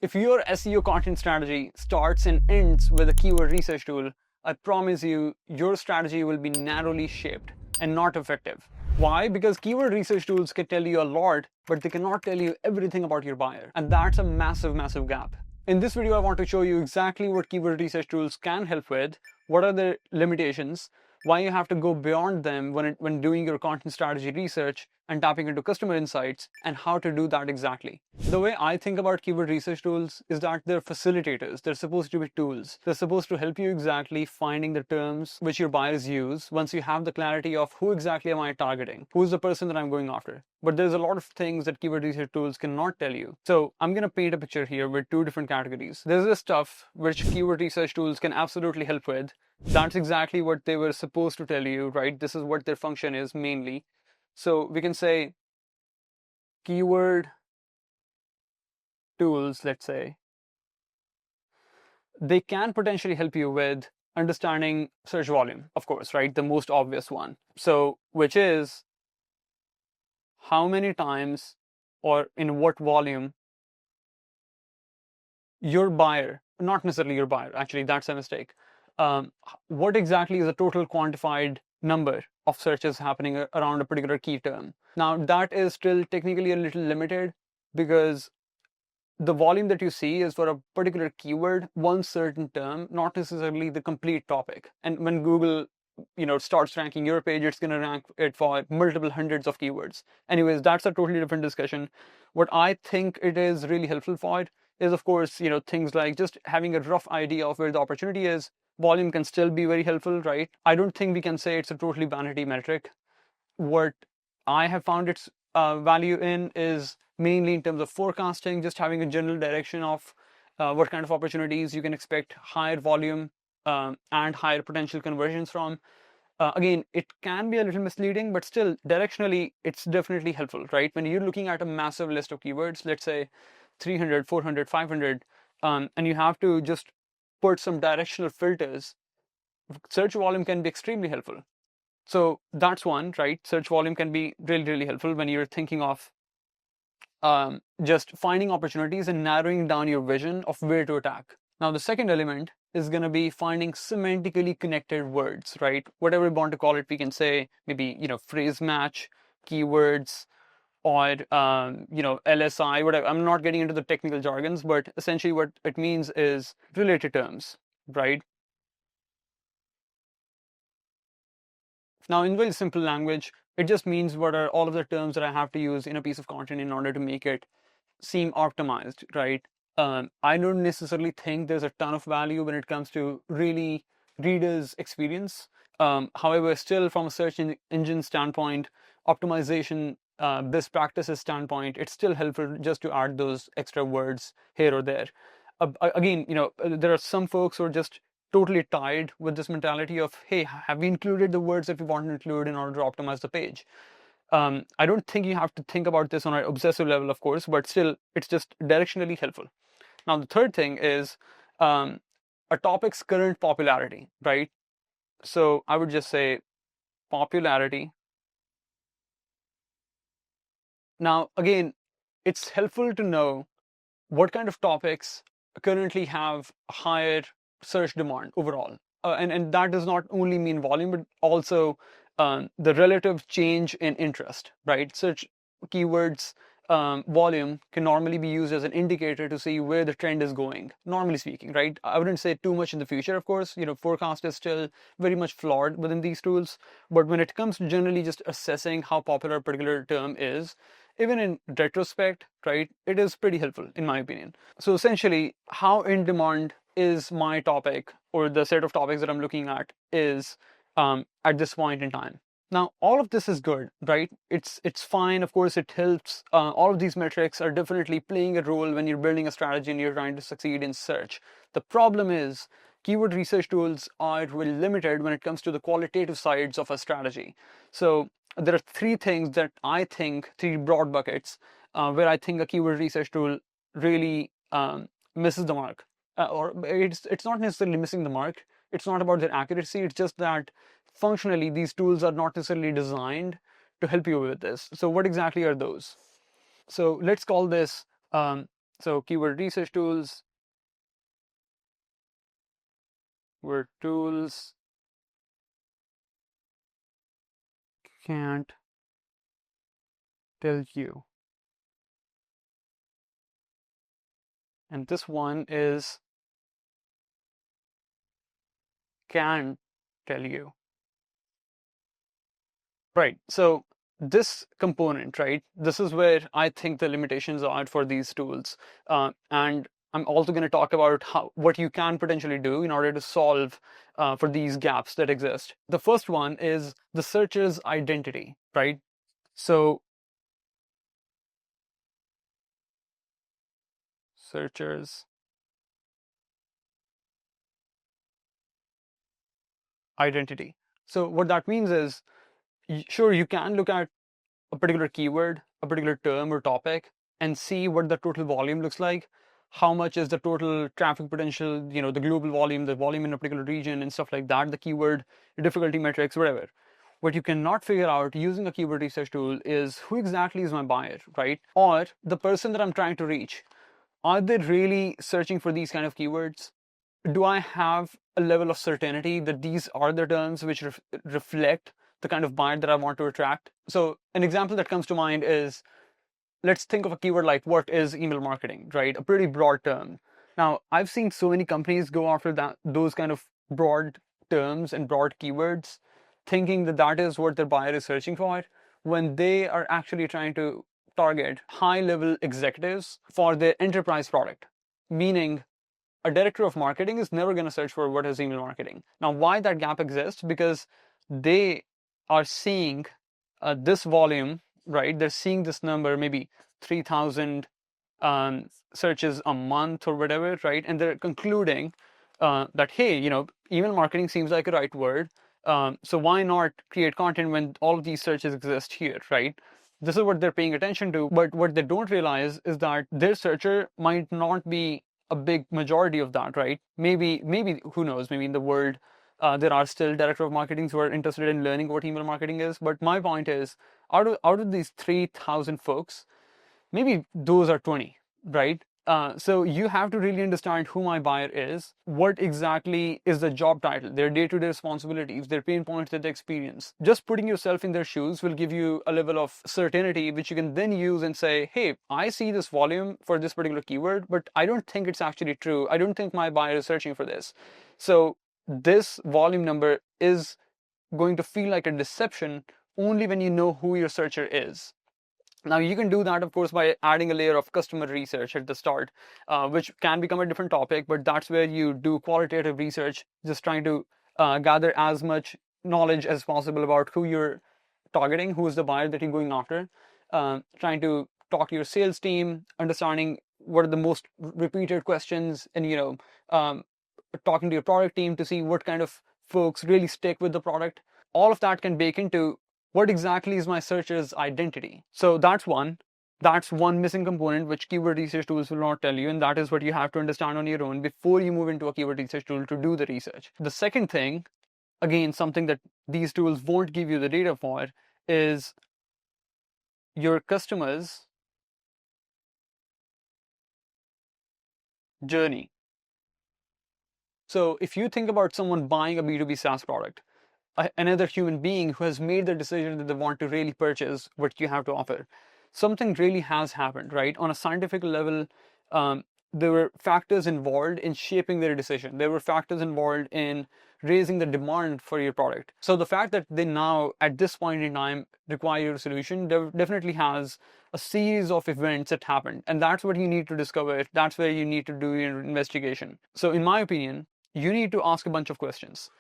If your SEO content strategy starts and ends with a keyword research tool, I promise you, your strategy will be narrowly shaped and not effective. Why? Because keyword research tools can tell you a lot, but they cannot tell you everything about your buyer. And that's a massive, massive gap. In this video, I want to show you exactly what keyword research tools can help with, what are the limitations, why you have to go beyond them when doing your content strategy research and tapping into customer insights, and how to do that exactly. The way I think about keyword research tools is that they're facilitators. They're supposed to be tools. They're supposed to help you exactly finding the terms which your buyers use once you have the clarity of who exactly am I targeting, who's the person that I'm going after. But there's a lot of things that keyword research tools cannot tell you. So I'm going to paint a picture here with two different categories. There's the stuff which keyword research tools can absolutely help with. That's exactly what they were supposed to tell you, right? This is what their function is mainly. So we can say keyword tools, let's say, they can potentially help you with understanding search volume, of course, right? The most obvious one. So, which is how many times or in what volume your buyer, not necessarily your buyer, actually, that's a mistake. What exactly is the total quantified number of searches happening around a particular key term? Now, that is still technically a little limited because the volume that you see is for a particular keyword, one certain term, not necessarily the complete topic. And when Google starts ranking your page, it's going to rank it for multiple hundreds of keywords. Anyways, that's a totally different discussion. What I think it is really helpful for it is, of course, things like just having a rough idea of where the opportunity is. Volume can still be very helpful, right? I don't think we can say it's a totally vanity metric. What I have found its value in is mainly in terms of forecasting, just having a general direction of what kind of opportunities you can expect higher volume and higher potential conversions from. Again, it can be a little misleading, but still directionally, it's definitely helpful, right? When you're looking at a massive list of keywords, let's say 300, 400, 500, and you have to just put some directional filters, search volume can be extremely helpful. So that's one, right? Search volume can be really, really helpful when you're thinking of just finding opportunities and narrowing down your vision of where to attack. Now, the second element is going to be finding semantically connected words, right? Whatever we want to call it, we can say maybe, phrase match, keywords, or, LSI, whatever. I'm not getting into the technical jargons, but essentially what it means is related terms, right? Now, in very simple language, it just means what are all of the terms that I have to use in a piece of content in order to make it seem optimized, right? I don't necessarily think there's a ton of value when it comes to really readers' experience. However, still from a search engine standpoint, optimization, best practices standpoint, it's still helpful just to add those extra words here or there. Again, there are some folks who are just totally tied with this mentality of, hey, have we included the words that we want to include in order to optimize the page? I don't think you have to think about this on an obsessive level, of course, but still, it's just directionally helpful. Now, the third thing is a topic's current popularity, right? So I would just say popularity. Now, again, it's helpful to know what kind of topics currently have higher search demand overall. And that does not only mean volume, but also the relative change in interest, right? Search keywords volume can normally be used as an indicator to see where the trend is going, normally speaking, right? I wouldn't say too much in the future, of course. Forecast is still very much flawed within these tools. But when it comes to generally just assessing how popular a particular term is, even in retrospect, right, it is pretty helpful, in my opinion. So essentially, how in demand is my topic or the set of topics that I'm looking at is at this point in time. Now, all of this is good, right? It's fine. Of course, it helps. All of these metrics are definitely playing a role when you're building a strategy and you're trying to succeed in search. The problem is keyword research tools are really limited when it comes to the qualitative sides of a strategy. So there are three things that I think, three broad buckets, where I think a keyword research tool really misses the mark. Or it's not necessarily missing the mark. It's not about their accuracy. It's just that functionally, these tools are not necessarily designed to help you with this. So what exactly are those? So let's call this So keyword research tools were tools can't tell you. And this one is can tell you. Right. So this component, right, this is where I think the limitations are for these tools. And I'm also going to talk about what you can potentially do in order to solve for these gaps that exist. The first one is the searcher's identity, right? So searcher's identity. So what that means is, sure, you can look at a particular keyword, a particular term or topic, and see what the total volume looks like. How much is the total traffic potential, the global volume, the volume in a particular region and stuff like that, the keyword, the difficulty metrics, whatever. What you cannot figure out using a keyword research tool is who exactly is my buyer, right? Or the person that I'm trying to reach. Are they really searching for these kind of keywords? Do I have a level of certainty that these are the terms which reflect the kind of buyer that I want to attract? So an example that comes to mind is, let's think of a keyword like what is email marketing, right? A pretty broad term. Now, I've seen so many companies go after those kind of broad terms and broad keywords, thinking that that is what their buyer is searching for, when they are actually trying to target high-level executives for their enterprise product. Meaning, a director of marketing is never going to search for what is email marketing. Now, why that gap exists? Because they are seeing this volume, right? They're seeing this number, maybe 3,000 searches a month or whatever, right? And they're concluding that, hey, email marketing seems like a right word. So why not create content when all of these searches exist here, right? This is what they're paying attention to. But what they don't realize is that their searcher might not be a big majority of that, right? Maybe who knows? Maybe in the world there are still director of marketings who are interested in learning what email marketing is. But my point is, out of these 3,000 folks, maybe those are 20, right? So you have to really understand who my buyer is, what exactly is the job title, their day-to-day responsibilities, their pain points that they experience. Just putting yourself in their shoes will give you a level of certainty, which you can then use and say, hey, I see this volume for this particular keyword, but I don't think it's actually true. I don't think my buyer is searching for this. So this volume number is going to feel like a deception only when you know who your searcher is. Now, you can do that, of course, by adding a layer of customer research at the start, which can become a different topic, but that's where you do qualitative research, just trying to gather as much knowledge as possible about who you're targeting, who is the buyer that you're going after, trying to talk to your sales team, understanding what are the most repeated questions, and, talking to your product team to see what kind of folks really stick with the product. All of that can bake into what exactly is my searcher's identity. So that's one missing component which keyword research tools will not tell you, and that is what you have to understand on your own before you move into a keyword research tool to do the research. The second thing, again, something that these tools won't give you the data for, is your customer's journey. So if you think about someone buying a B2B SaaS product, another human being who has made the decision that they want to really purchase what you have to offer, something really has happened, right? On a scientific level, there were factors involved in shaping their decision. There were factors involved in raising the demand for your product. So the fact that they now, at this point in time, require your solution definitely has a series of events that happened. And that's what you need to discover. That's where you need to do your investigation. So in my opinion, you need to ask a bunch of questions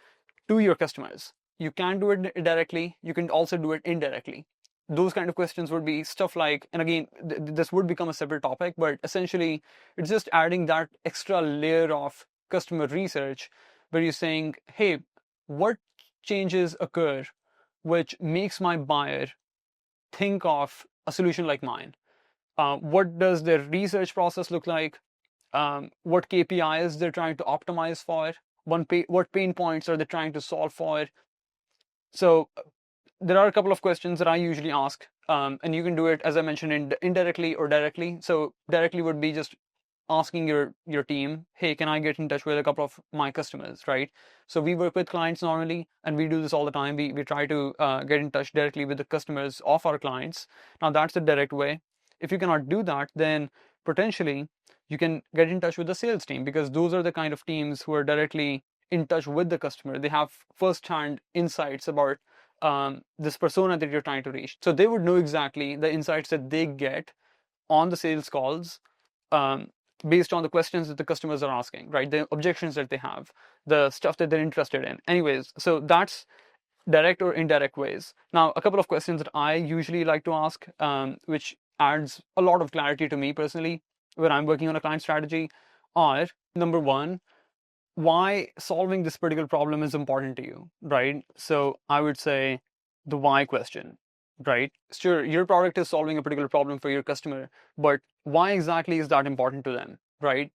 to your customers. You can do it directly. You can also do it indirectly. Those kind of questions would be stuff like, and again, this would become a separate topic, but essentially it's just adding that extra layer of customer research where you're saying, hey, what changes occur which makes my buyer think of a solution like mine? What does their research process look like? What KPIs they're trying to optimize for? What pain points are they trying to solve for? So there are a couple of questions that I usually ask, and you can do it, as I mentioned, indirectly or directly. So directly would be just asking your team, hey, can I get in touch with a couple of my customers, right? So we work with clients normally, and we do this all the time. We try to get in touch directly with the customers of our clients. Now that's the direct way. If you cannot do that, then potentially you can get in touch with the sales team, because those are the kind of teams who are directly in touch with the customer. They have first-hand insights about this persona that you're trying to reach. So they would know exactly the insights that they get on the sales calls, um, based on the questions that the customers are asking, right? The objections that they have, the stuff that they're interested in. Anyways, so that's direct or indirect ways. Now, a couple of questions that I usually like to ask, which adds a lot of clarity to me personally when I'm working on a client strategy, are: number one, why solving this particular problem is important to you, right? So I would say the why question, right? Sure, your product is solving a particular problem for your customer, but why exactly is that important to them, right?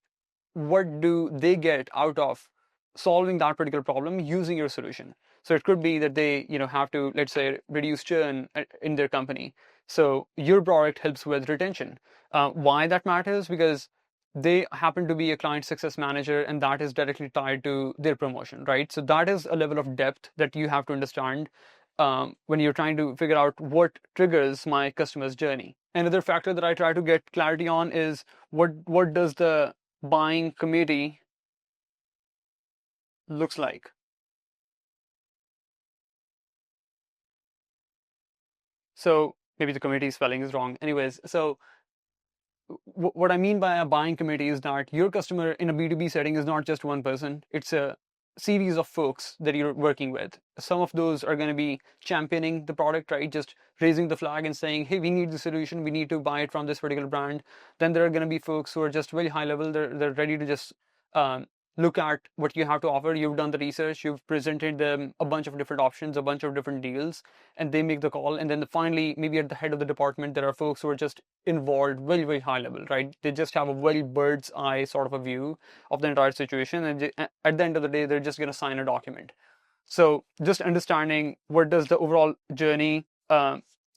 What do they get out of solving that particular problem using your solution? So it could be that they, have to, let's say, reduce churn in their company. So your product helps with retention. Why that matters? Because they happen to be a client success manager, and that is directly tied to their promotion, right? So that is a level of depth that you have to understand when you're trying to figure out what triggers my customer's journey. Another factor that I try to get clarity on is what does the buying committee looks like. So maybe the committee spelling is wrong. Anyways, so what I mean by a buying committee is that your customer in a B2B setting is not just one person. It's a series of folks that you're working with. Some of those are going to be championing the product, right? Just raising the flag and saying, hey, we need the solution. We need to buy it from this particular brand. Then there are going to be folks who are just very high level. They're ready to just look at what you have to offer. You've done the research. You've presented them a bunch of different options, a bunch of different deals, and they make the call. And then finally, maybe at the head of the department, there are folks who are just involved very, very high level, right? They just have a very bird's eye sort of a view of the entire situation. And at the end of the day, they're just going to sign a document. So just understanding what does the overall journey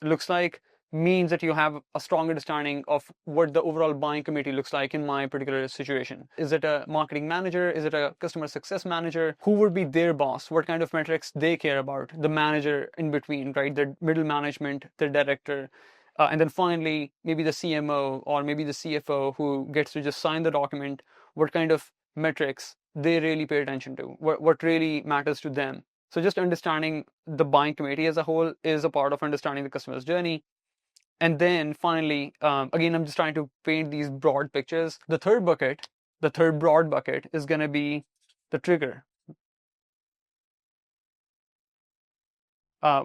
looks like means that you have a strong understanding of what the overall buying committee looks like in my particular situation. Is it a marketing manager? Is it a customer success manager? Who would be their boss? What kind of metrics they care about? The manager in between, right? The middle management, the director. And then finally, maybe the CMO or maybe the CFO who gets to just sign the document. What kind of metrics they really pay attention to? What really matters to them? So just understanding the buying committee as a whole is a part of understanding the customer's journey. And then finally, again, I'm just trying to paint these broad pictures. The third broad bucket is going to be the trigger,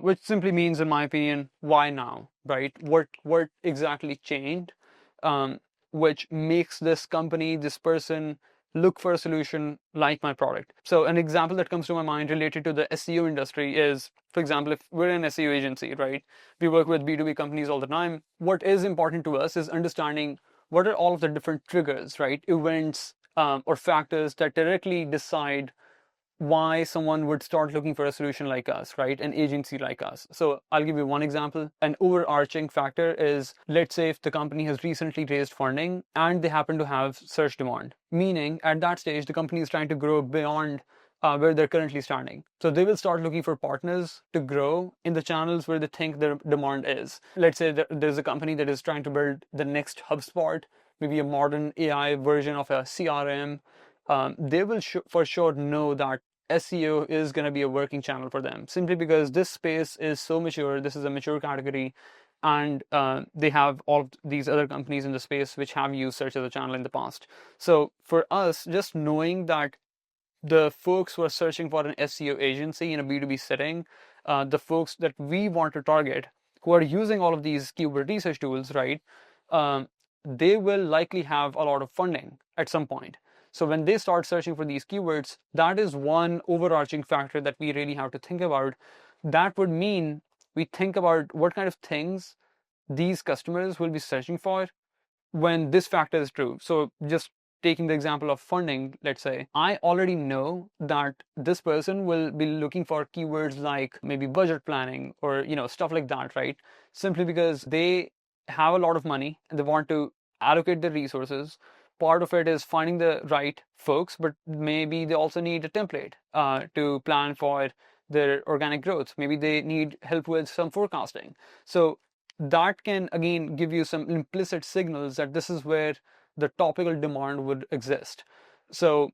which simply means, in my opinion, why now, right? What exactly changed, which makes this company, this person, look for a solution like my product. So an example that comes to my mind related to the SEO industry is, for example, if we're an SEO agency, right? We work with B2B companies all the time. What is important to us is understanding what are all of the different triggers, right? Events or factors that directly decide why someone would start looking for a solution like us, right? An agency like us. So I'll give you one example. An overarching factor is, let's say if the company has recently raised funding and they happen to have search demand, meaning at that stage, the company is trying to grow beyond where they're currently standing. So they will start looking for partners to grow in the channels where they think their demand is. Let's say that there's a company that is trying to build the next HubSpot, maybe a modern AI version of a CRM. They will for sure know that SEO is going to be a working channel for them, simply because this space is so mature. This is a mature category, and they have all of these other companies in the space which have used search as a channel in the past. So for us, just knowing that the folks who are searching for an SEO agency in a B2B setting, the folks that we want to target who are using all of these keyword research tools, right? They will likely have a lot of funding at some point. So when they start searching for these keywords, that is one overarching factor that we really have to think about. That would mean we think about what kind of things these customers will be searching for when this factor is true. So just taking the example of funding, let's say, I already know that this person will be looking for keywords like maybe budget planning or, stuff like that, right? Simply because they have a lot of money and they want to allocate their resources part of it is finding the right folks, but maybe they also need a template to plan for their organic growth. Maybe they need help with some forecasting. So that can again give you some implicit signals that this is where the topical demand would exist. So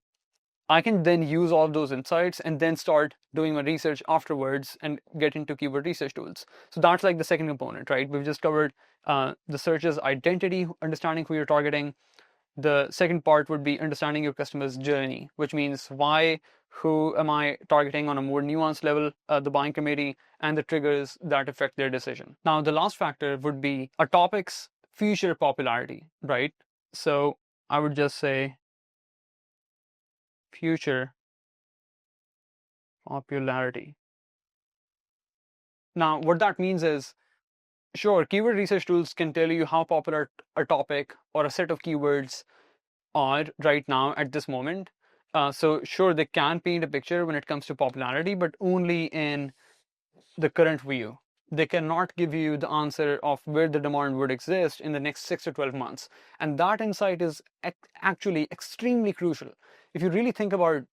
I can then use all of those insights and then start doing my research afterwards and get into keyword research tools. So that's like the second component, right? We've just covered the search's identity, understanding who you're targeting. The second part would be understanding your customer's journey, which means why, who am I targeting on a more nuanced level, the buying committee, and the triggers that affect their decision. Now, the last factor would be a topic's future popularity, right? So I would just say future popularity. Now, what that means is, sure, keyword research tools can tell you how popular a topic or a set of keywords are right now at this moment. So sure, they can paint a picture when it comes to popularity, but only in the current view. They cannot give you the answer of where the demand would exist in the next 6 to 12 months. And that insight is actually extremely crucial. If you really think about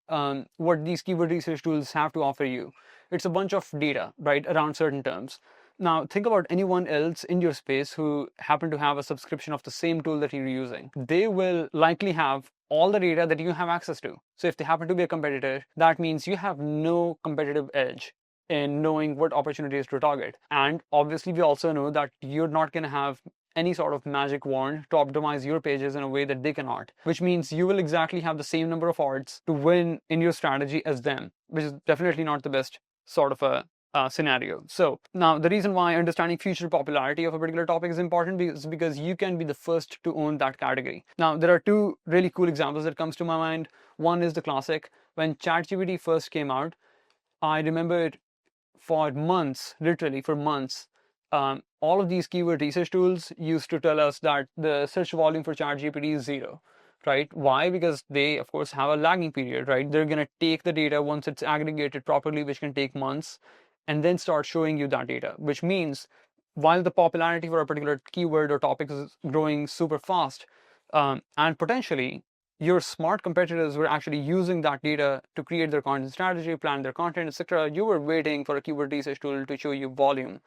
what these keyword research tools have to offer you, it's a bunch of data, right, around certain terms. Now, think about anyone else in your space who happen to have a subscription of the same tool that you're using. They will likely have all the data that you have access to. So if they happen to be a competitor, that means you have no competitive edge in knowing what opportunities to target. And obviously, we also know that you're not going to have any sort of magic wand to optimize your pages in a way that they cannot, which means you will exactly have the same number of odds to win in your strategy as them, which is definitely not the best sort of a scenario. So now the reason why understanding future popularity of a particular topic is important is because you can be the first to own that category. Now there are two really cool examples that comes to my mind. One is the classic. When ChatGPT first came out, I remember for months, literally for months, all of these keyword research tools used to tell us that the search volume for ChatGPT is zero, right? Why? Because they, of course, have a lagging period, right? They're going to take the data once it's aggregated properly, which can take months, and then start showing you that data, which means while the popularity for a particular keyword or topic is growing super fast, and potentially your smart competitors were actually using that data to create their content strategy, plan their content, etc. You were waiting for a keyword research tool to show you volume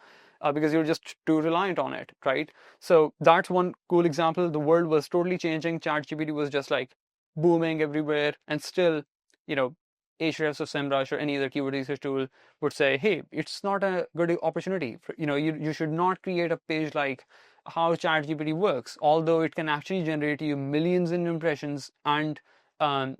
because you're just too reliant on it, right? So that's one cool example. The world was totally changing. ChatGPT was just like booming everywhere, and still, you know, Ahrefs or SEMrush or any other keyword research tool would say, hey, it's not a good opportunity. You should not create a page like how ChatGPT works, although it can actually generate you millions in impressions and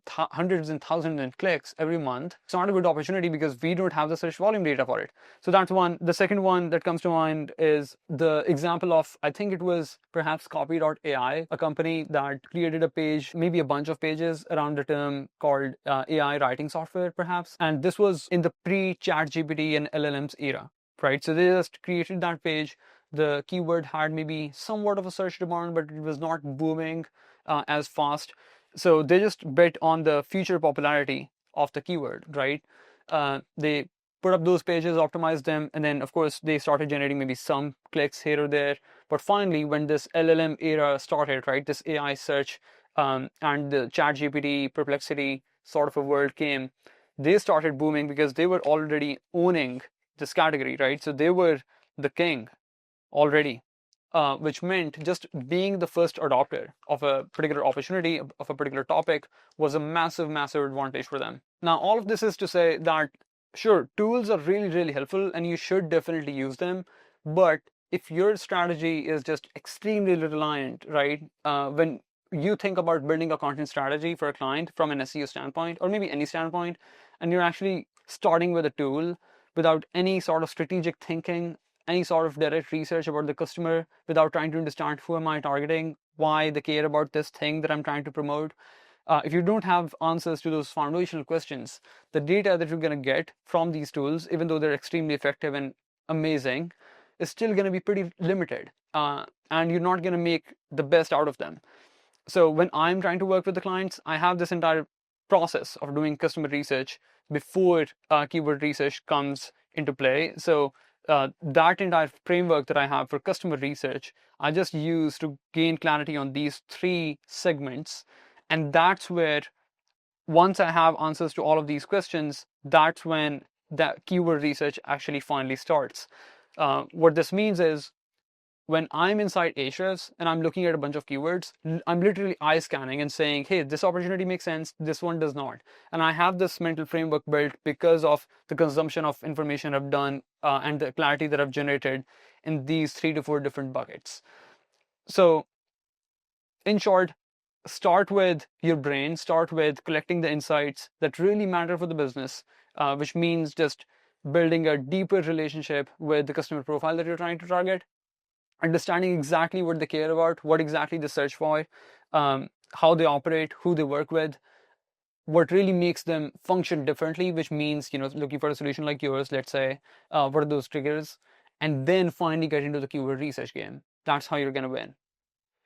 hundreds and thousands in clicks every month. It's not a good opportunity because we don't have the search volume data for it. So that's one. The second one that comes to mind is the example of, I think it was perhaps Copy.ai, a company that created a page, maybe a bunch of pages around the term called AI writing software, perhaps. And this was in the pre-ChatGPT and LLMs era, right? So they just created that page. The keyword had maybe somewhat of a search demand, but it was not booming as fast. So they just bet on the future popularity of the keyword, right? They put up those pages, optimized them, and then of course they started generating maybe some clicks here or there. But finally, when this LLM era started, right, this AI search and the ChatGPT, Perplexity sort of a world came, they started booming because they were already owning this category, right? So they were the king already, which meant just being the first adopter of a particular opportunity, of a particular topic, was a massive, massive advantage for them. Now, all of this is to say that, sure, tools are really, really helpful and you should definitely use them. But if your strategy is just extremely reliant, right, when you think about building a content strategy for a client from an SEO standpoint, or maybe any standpoint, and you're actually starting with a tool without any sort of strategic thinking, any sort of direct research about the customer, without trying to understand who am I targeting, why they care about this thing that I'm trying to promote. If you don't have answers to those foundational questions, the data that you're going to get from these tools, even though they're extremely effective and amazing, is still going to be pretty limited. And you're not going to make the best out of them. So when I'm trying to work with the clients, I have this entire process of doing customer research before keyword research comes into play. So that entire framework that I have for customer research, I just use to gain clarity on these 3 segments. And that's where, once I have answers to all of these questions, that's when that keyword research actually finally starts. What this means is, when I'm inside Ahrefs and I'm looking at a bunch of keywords, I'm literally eye scanning and saying, hey, this opportunity makes sense, this one does not. And I have this mental framework built because of the consumption of information I've done and the clarity that I've generated in these 3 to 4 different buckets. So, in short, start with your brain, start with collecting the insights that really matter for the business, which means just building a deeper relationship with the customer profile that you're trying to target, understanding exactly what they care about, what exactly they search for, how they operate, who they work with, what really makes them function differently, which means, looking for a solution like yours, let's say, what are those triggers, and then finally get into the keyword research game. That's how you're going to win.